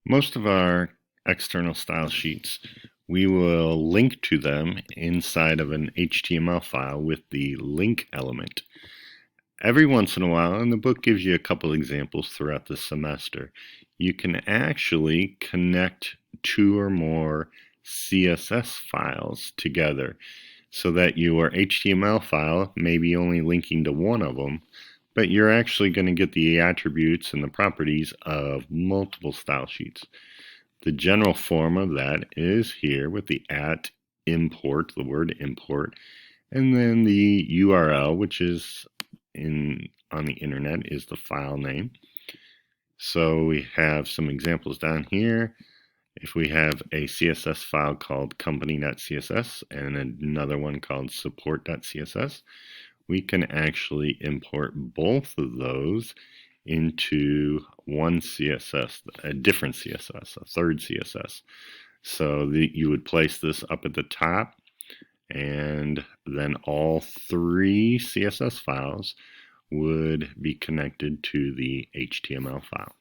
Most of our external style sheets, we will link to them inside of an HTML file with the link element. Every once in a while, and the book gives you a couple examples throughout the semester, you can actually connect two or more CSS files together so that your HTML file may be only linking to one of them, but you're actually going to get the attributes and the properties of multiple style sheets. The general form of that is here with the @ import, the word import, and then the URL, which is on the internet, is the file name. So we have some examples down here. If we have a CSS file called company.css and another one called support.css, we can actually import both of those into one CSS, a different CSS, a third CSS. So you would place this up at the top, and then all three CSS files would be connected to the HTML file.